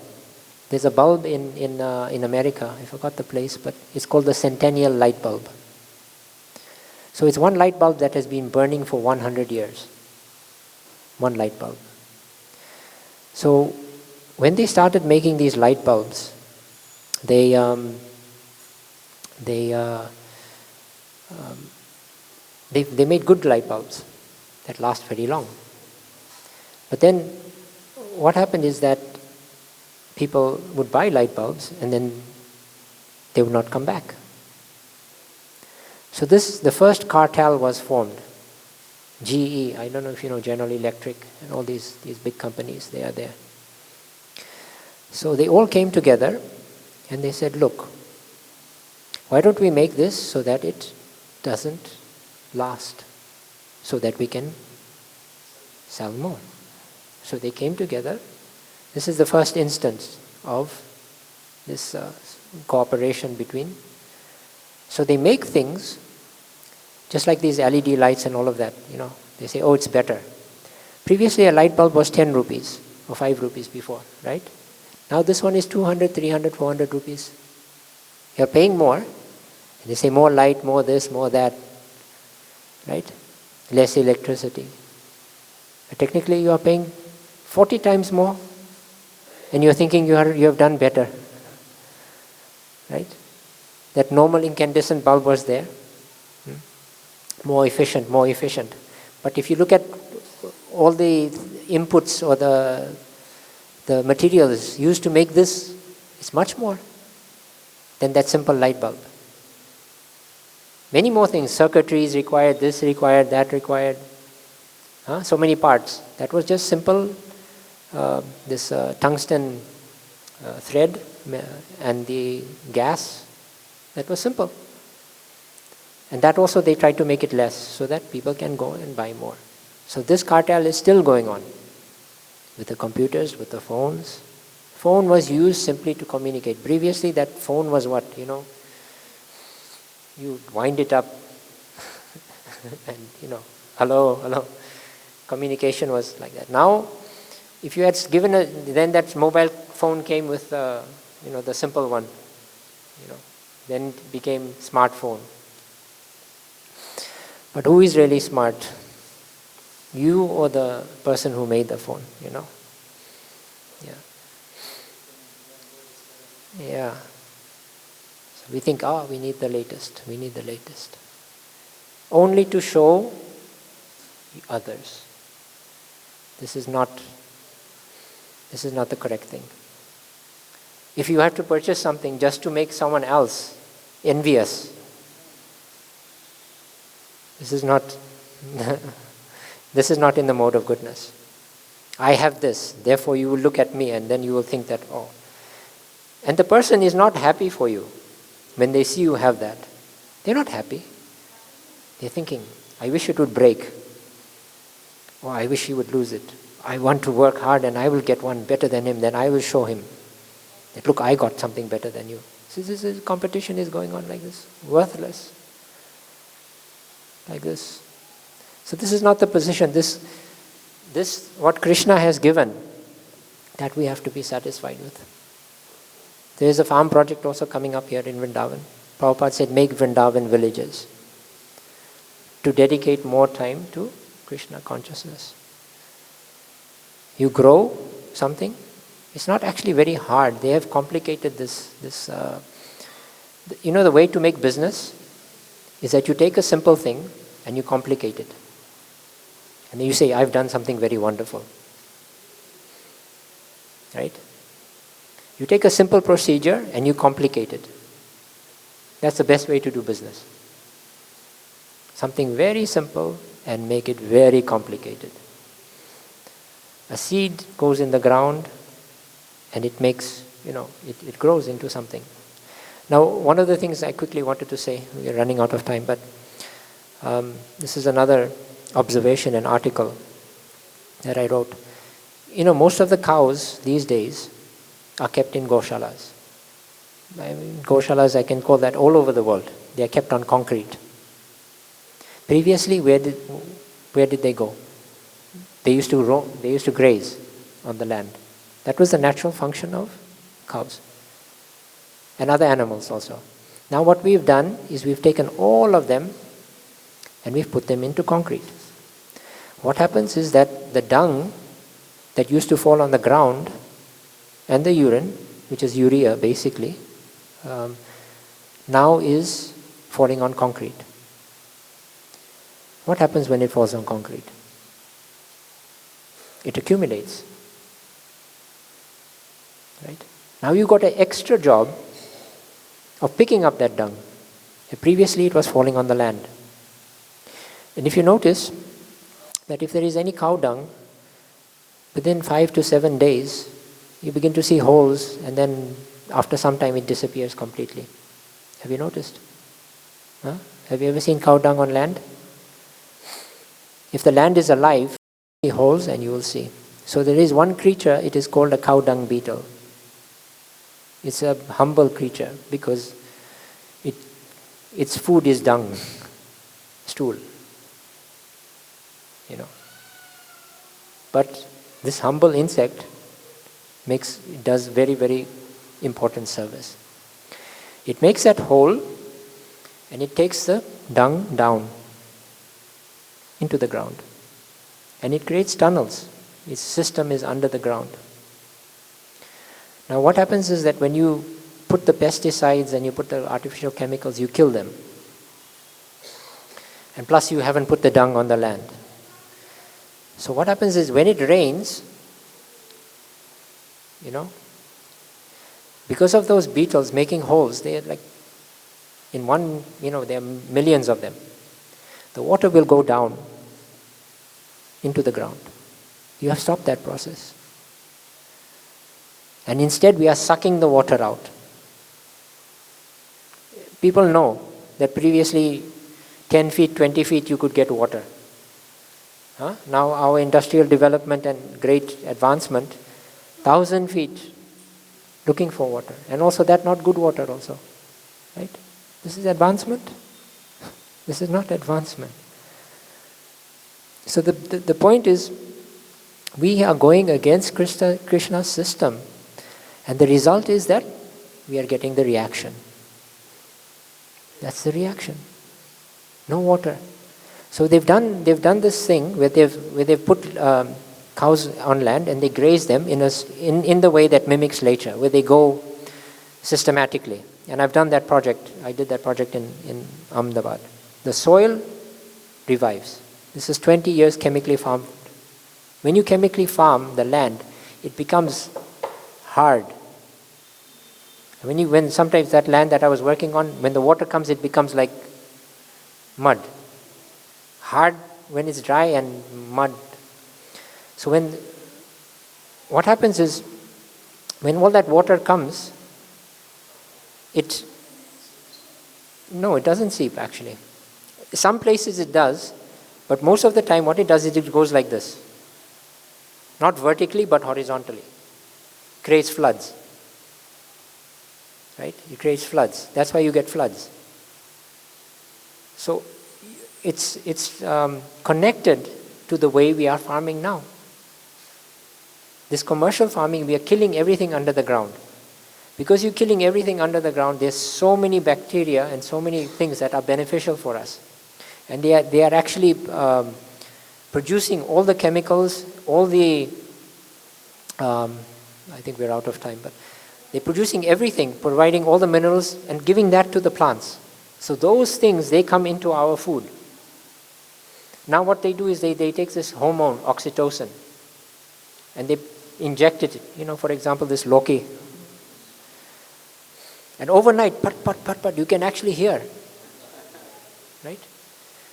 There's a bulb in America, I forgot the place, but it's called the Centennial light bulb. So it's one light bulb that has been burning for 100 years. One light bulb. So when they started making these light bulbs, they made good light bulbs that last very long. But then what happened is that people would buy light bulbs and then they would not come back. So the first cartel was formed. GE, I don't know if you know General Electric and all these big companies, they are there. So they all came together and they said, look, why don't we make this so that it doesn't last, so that we can sell more. So they came together. This is the first instance of this cooperation between. So they make things just like these LED lights and all of that, They say, oh, it's better. Previously a light bulb was 10 rupees or 5 rupees before, right? Now this one is 200, 300, 400 rupees. You're paying more. And they say more light, more this, more that, right? Less electricity. But technically you are paying 40 times more and you're thinking you have done better, right? That normal incandescent bulb was there. More efficient. But if you look at all the inputs or the materials used to make this, it's much more than that simple light bulb. Many more things, circuitries required, this required, that required. So many parts. That was just simple, this tungsten thread and the gas. That was simple. And that also they tried to make it less so that people can go and buy more. So this cartel is still going on with the computers, with the phones. Phone was used simply to communicate. Previously that phone was what, you wind it up and, hello. Communication was like that. Now, if you had given then that mobile phone came with, the simple one, then it became smartphone. But who is really smart? You or the person who made the phone, Yeah. So we think, we need the latest. Only to show others. This is not the correct thing. If you have to purchase something just to make someone else envious, this is not in the mode of goodness. I have this, therefore you will look at me and then you will think that, And the person is not happy for you when they see you have that. They're not happy. They're thinking, I wish it would break. Or I wish he would lose it. I want to work hard and I will get one better than him, then I will show him that, look, I got something better than you. So this competition is going on like this, worthless. Like this. So this is not the position. This what Krishna has given, that we have to be satisfied with. There is a farm project also coming up here in Vrindavan. Prabhupada said, make Vrindavan villages to dedicate more time to Krishna consciousness. You grow something, it's not actually very hard. They have complicated this. The way to make business is that you take a simple thing and you complicate it. And then you say, I've done something very wonderful. Right? You take a simple procedure and you complicate it. That's the best way to do business. Something very simple and make it very complicated. A seed goes in the ground and it makes, it grows into something. Now, one of the things I quickly wanted to say, we are running out of time, but this is another observation, an article that I wrote. Most of the cows these days are kept in goshalas. Goshalas, I can call that all over the world. They are kept on concrete. Previously, where did they go? They used to roam, they used to graze on the land. That was the natural function of cows, and other animals also. Now what we've done is we've taken all of them and we've put them into concrete. What happens is that the dung that used to fall on the ground and the urine, which is urea basically, now is falling on concrete. What happens when it falls on concrete? It accumulates. Right? Now you got an extra job of picking up that dung. Previously it was falling on the land. And if you notice that if there is any cow dung, within 5 to 7 days, you begin to see holes, and then after some time it disappears completely. Have you noticed? Huh? Have you ever seen cow dung on land? If the land is alive, you see holes and you will see. So there is one creature, it is called a cow dung beetle. It's a humble creature because its food is dung, stool. But this humble insect does very, very important service. It makes that hole and it takes the dung down into the ground. And it creates tunnels. Its system is under the ground. Now what happens is that when you put the pesticides and you put the artificial chemicals, you kill them. And plus you haven't put the dung on the land. So what happens is when it rains, because of those beetles making holes, they are like in one, there are millions of them. The water will go down into the ground. You have stopped that process. And instead we are sucking the water out. People know that previously 10 feet, 20 feet you could get water. Now our industrial development and great advancement, 1,000 feet looking for water. And also that not good water also. Right? This is advancement. This is not advancement. So the point is, we are going against Krishna's system. And the result is that we are getting the reaction. That's the reaction. No water. So they've done this thing where they've put cows on land and they graze them in the way that mimics nature, where they go systematically. And I've done that project. I did that project in Ahmedabad. The soil revives. This is 20 years chemically farmed. When you chemically farm the land, it becomes hard. When sometimes that land that I was working on, when the water comes, it becomes like mud. Hard when it's dry and mud. So what happens is, when all that water comes, it doesn't seep actually. Some places it does, but most of the time what it does is it goes like this. Not vertically, but horizontally. Creates floods. Right? It creates floods. That's why you get floods. So it's connected to the way we are farming now. This commercial farming, we are killing everything under the ground. Because you're killing everything under the ground, there's so many bacteria and so many things that are beneficial for us. And they are actually producing all the chemicals, all the, I think we're out of time, but they're producing everything, providing all the minerals and giving that to the plants. So those things, they come into our food. Now what they do is they take this hormone, oxytocin, and they inject it, for example, this Loki. And overnight, pat, you can actually hear. Right?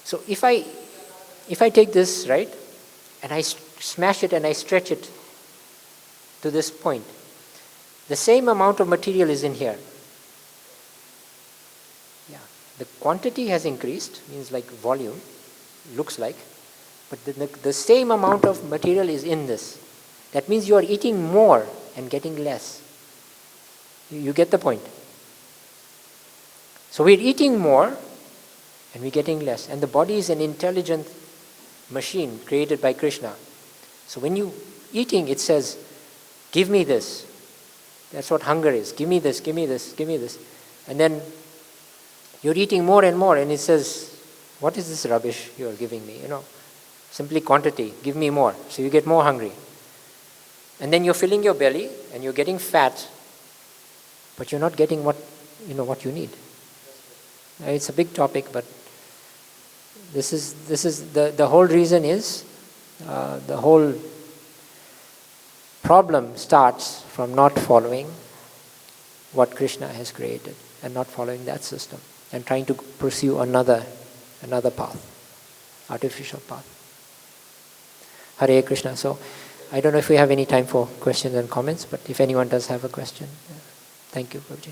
So if I take this, right, and I smash it and I stretch it to this point, the same amount of material is in here. Yeah. The quantity has increased, means like volume, looks like, but the same amount of material is in this. That means you are eating more and getting less. You get the point? So we're eating more and we're getting less. And the body is an intelligent machine created by Krishna. So when you eating, it says, give me this. That's what hunger is. Give me this, give me this, give me this. And then you're eating more and more, and it says, what is this rubbish you are giving me? Simply quantity, give me more. So you get more hungry. And then you're filling your belly, and you're getting fat, but you're not getting what you need. It's a big topic, but this is the whole reason is, the whole problem starts from not following what Krishna has created and not following that system and trying to pursue another path, artificial path. Hare Krishna. So I don't know if we have any time for questions and comments, but if anyone does have a question, thank you, Prabhuji.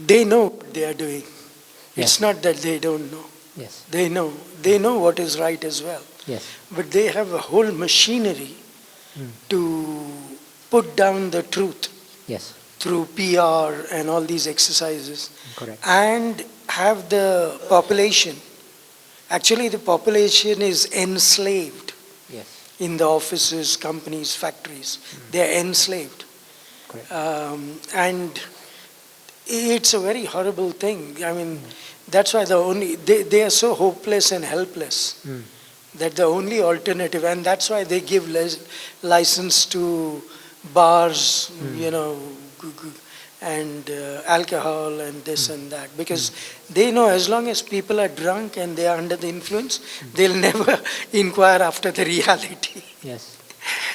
They know what they are doing. It's not that they don't know. Yes. They know. They know what is right as well. Yes. But they have a whole machinery to put down the truth. Yes. Through PR and all these exercises. Correct. And have the population. Actually, the population is enslaved. Yes. In the offices, companies, factories. They are enslaved. Correct. And it's a very horrible thing. That's why they are so hopeless and helpless that the only alternative, and that's why they give license to bars, and alcohol and this and that, because they know as long as people are drunk and they are under the influence, they'll never inquire after the reality. Yes.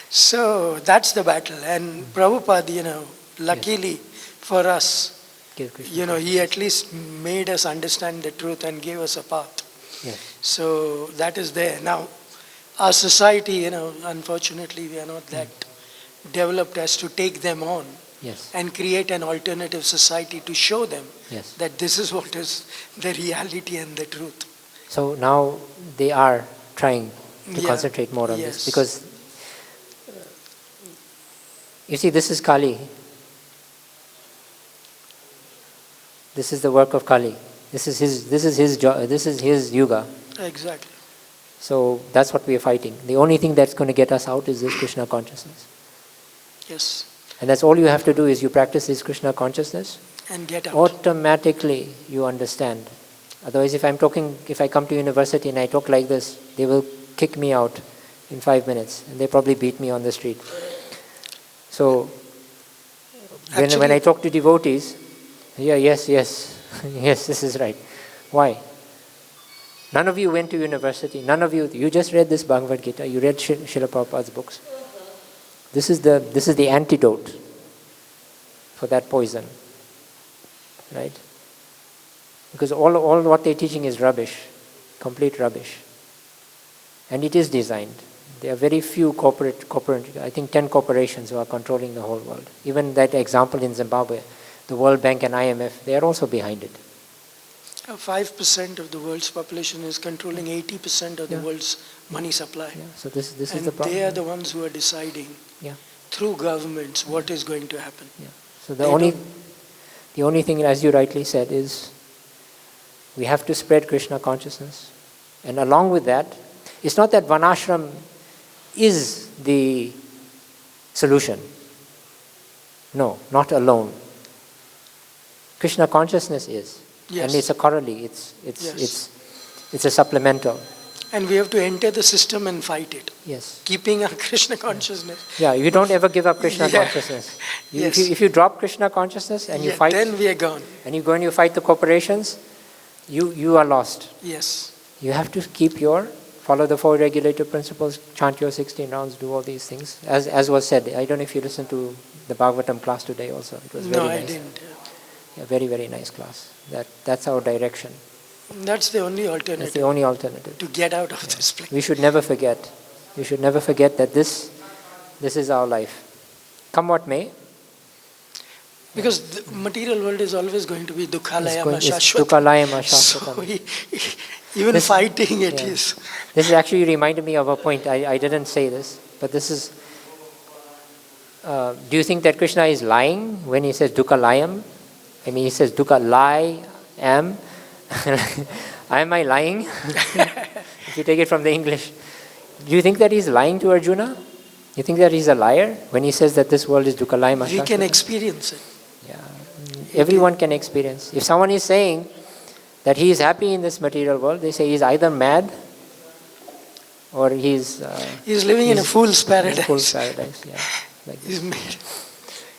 So that's the battle. And Prabhupada, luckily for us, he at least made us understand the truth and gave us a path. Yes. So that is there. Now, our society, unfortunately, we are not that developed as to take them on. Yes. And create an alternative society to show them that this is what is the reality and the truth. So now they are trying to concentrate more on this, because you see, this is Kali. This is the work of Kali. This is his yuga. Exactly. So that's what we are fighting. The only thing that's going to get us out is this Krishna consciousness. Yes. And that's all you have to do, is you practice this Krishna consciousness. And get out. Automatically you understand. Otherwise, if I come to university and I talk like this, they will kick me out in 5 minutes, and they probably beat me on the street. So when I talk to devotees, yes, this is right. Why? None of you went to university. None of you just read this Bhagavad Gita. You read Srila Prabhupada's books. This is the antidote for that poison, right? Because all what they're teaching is rubbish, complete rubbish, and it is designed. There are very few corporate, I think 10 corporations who are controlling the whole world. Even that example in Zimbabwe, the World Bank and IMF, they are also behind it. 5% of the world's population is controlling 80% of the world's money supply. Yeah. So this is and the problem. They are the ones who are deciding through governments what is going to happen. Yeah. So the only thing, as you rightly said, is we have to spread Krishna consciousness. And along with that, it's not that Varnashram is the solution. No, not alone. Krishna consciousness is. Yes. And it's a corollary, it's a supplemental. And we have to enter the system and fight it. Yes. Keeping our Krishna consciousness. Yeah, you don't ever give up Krishna consciousness. If you drop Krishna consciousness and you fight, then we are gone. And you go and you fight the corporations, you are lost. Yes. You have to follow the 4 regulative principles, chant your 16 rounds, do all these things. As was said, I don't know if you listened to the Bhagavatam class today also. It was very nice. I didn't. Yeah, very, very nice class. That's our direction. That's the only alternative. That's the only alternative. To get out of this place. We should never forget. We should never forget that this is our life. Come what may. Because the material world is always going to be dukhalayama shashwat. Dukhalayama shashwatam. So even fighting it is. This actually reminded me of a point. I didn't say this, but this is. Do you think that Krishna is lying when he says dukhalayam? I mean, he says dukha lie am. Am I lying? If you take it from the English. Do you think that he's lying to Arjuna? You think that he's a liar when he says that this world is dukkhalayam We ashashvatam? can experience it. Yeah. Everyone can experience. If someone is saying that he is happy in this material world, they say he's either mad or he's living in a fool's paradise. In a fool's paradise, yeah. Like He's made.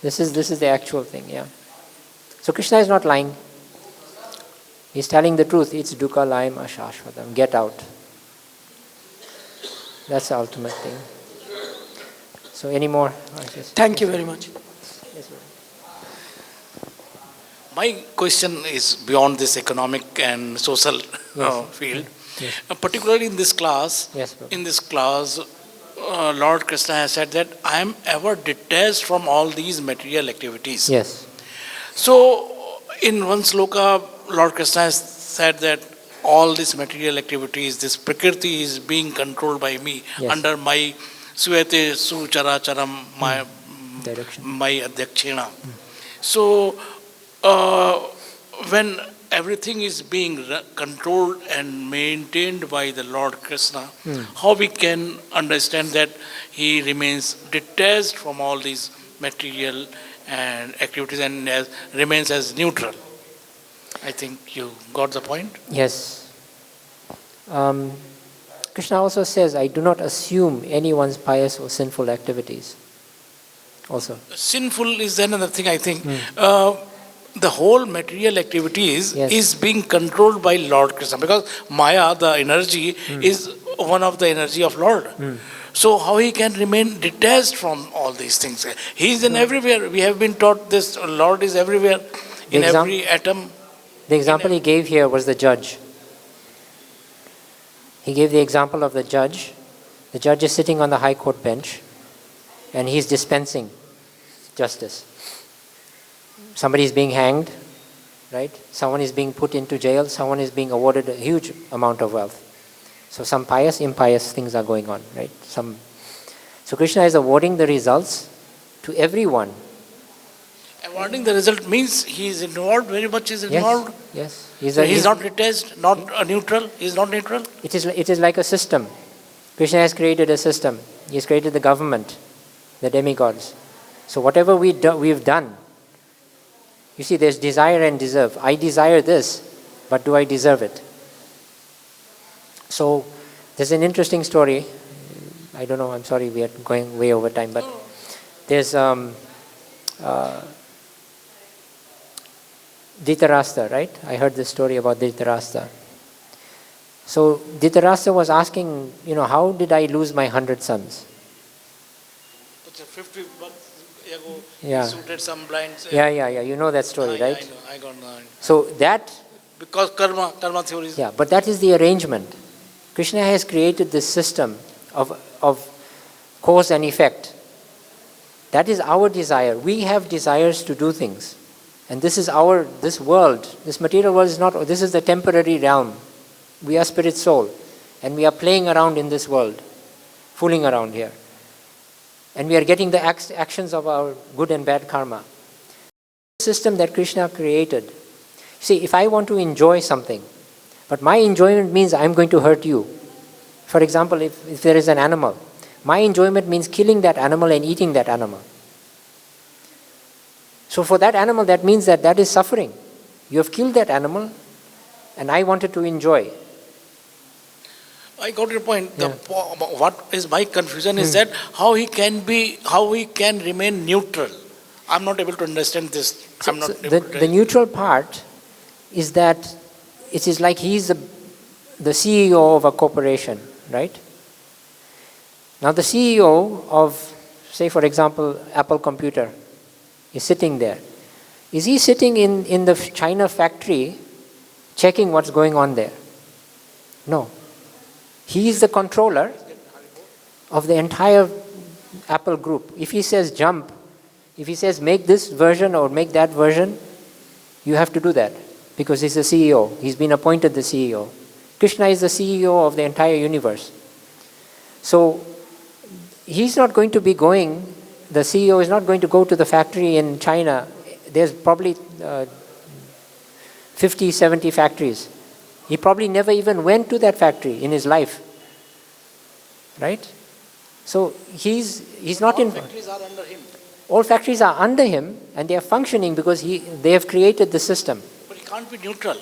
this is the actual thing, yeah. So Krishna is not lying. He's telling the truth. It's dukkhalayam ashashvatam. Get out. That's the ultimate thing. So any more? Thank you very much. Yes, My question is beyond this economic and social field. Yes. Particularly in this class, Yes, Lord Krishna has said that I am ever detached from all these material activities. Yes. So, in one sloka, Lord Krishna has said that all these material activities, this prakriti is being controlled by me, Yes. under my svete sucharacharam, Direction. my adhyakshena. So, when everything is being controlled and maintained by the Lord Krishna, how we can understand that he remains detached from all these material and activities and remains as neutral? I think you got the point. Yes. Krishna also says, I do not assume anyone's pious or sinful activities. Also. Sinful is another thing, I think. The whole material activities Yes. is being controlled by Lord Krishna, because Maya, the energy, is one of the energy of Lord. So how he can remain detached from all these things? He is in everywhere. We have been taught this. Lord is everywhere, in every atom. The example he gave here was the judge. He gave the example of the judge. The judge is sitting on the high court bench and he's dispensing justice. Somebody is being hanged, right? Someone is being put into jail. Someone is being awarded a huge amount of wealth. So some pious, impious things are going on, right? So Krishna is awarding the results to everyone. Awarding the result means he is involved, very much is involved. Yes. So he is not detached, not neutral. He is not neutral. It is like a system. Krishna has created a system. He has created the government, the demigods. So whatever we've done, you see, there's desire and deserve. I desire this, but do I deserve it? So there's an interesting story. I don't know, I'm sorry, we are going way over time, but there's Dhritarashtra, right? I heard this story about Dhritarashtra. So Dhritarashtra was asking, how did I lose my 100 sons? 50 months ago, Yeah. he suited some blinds. Yeah. You know that story, right? I got that. So that, Because karma theory is... yeah, but that is the arrangement. Krishna has created this system of cause and effect. That is our desire. We have desires to do things. And this world, this material world is not, this is the temporary realm. We are spirit soul. And we are playing around in this world, fooling around here. And we are getting the actions of our good and bad karma. The system that Krishna created. See, if I want to enjoy something, but my enjoyment means I'm going to hurt you. For example, if there is an animal, my enjoyment means killing that animal and eating that animal. So for that animal, that means that is suffering. You have killed that animal, and I wanted to enjoy. I got your point. Yeah. What is my confusion is that how he can remain neutral. I'm not able to understand this. The neutral part is that it is like he is the CEO of a corporation, right? Now the CEO of, say for example, Apple Computer is sitting there. Is he sitting in the China factory checking what's going on there? No. He is the controller of the entire Apple group. If he says jump, if he says make this version or make that version, you have to do that because he's the CEO. He's been appointed the CEO. Krishna is the CEO of the entire universe. So he's not going to be going, the CEO is not going to go to the factory in China. There's probably 50, 70 factories. He probably never even went to that factory in his life. Right? So he's not in. All factories are under him. All factories are under him and they are functioning because they have created the system. But he can't be neutral.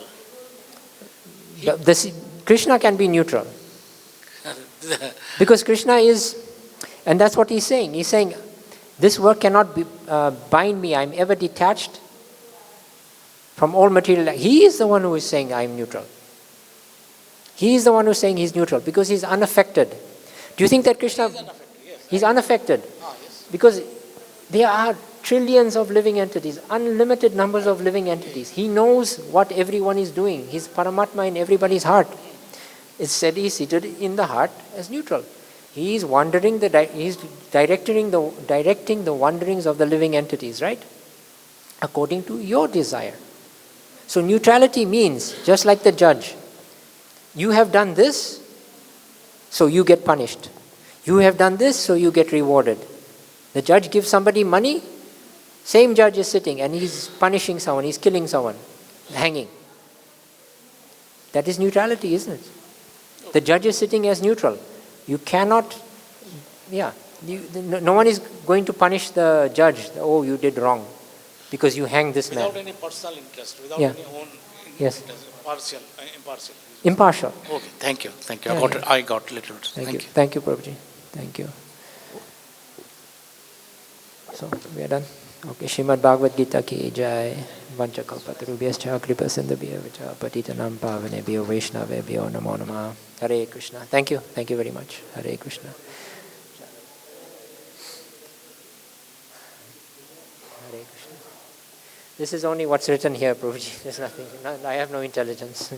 Krishna can be neutral. Because Krishna is, and that's what he's saying. He's saying, this work cannot bind me. I'm ever detached from all material. He is the one who is saying I'm neutral. He is the one who's saying he's neutral because he's unaffected. Do you think that Krishna... He's unaffected, yes. He's unaffected. Yes. Because there are trillions of living entities, unlimited numbers of living entities. He knows what everyone is doing. He's Paramatma in everybody's heart. It's said he's seated in the heart as neutral. He is he's directing the wanderings of the living entities, right? According to your desire. So neutrality means, just like the judge, you have done this, so you get punished. You have done this, so you get rewarded. The judge gives somebody money, same judge is sitting and he's punishing someone, he's killing someone, hanging. That is neutrality, isn't it? The judge is sitting as neutral. You cannot, no one is going to punish the judge, oh, you did wrong, because you hanged this man. Without any personal interest, without any own yes. interest, impartial. Impartial. Okay, thank you. Yeah, I got little bit. Thank you. Thank you, Prabhuji. Thank you. So, we are done. Okay, Srimad Bhagavad Gita ki jai. Vanchakalpatarubhyascha kripa sindhabhya vacha patitanam pavanebhyo vaishnavebhyo namo namah. Hare Krishna. Thank you. Thank you very much. Hare Krishna. Hare Krishna. This is only what's written here, Prabhuji. There's nothing. I have no intelligence.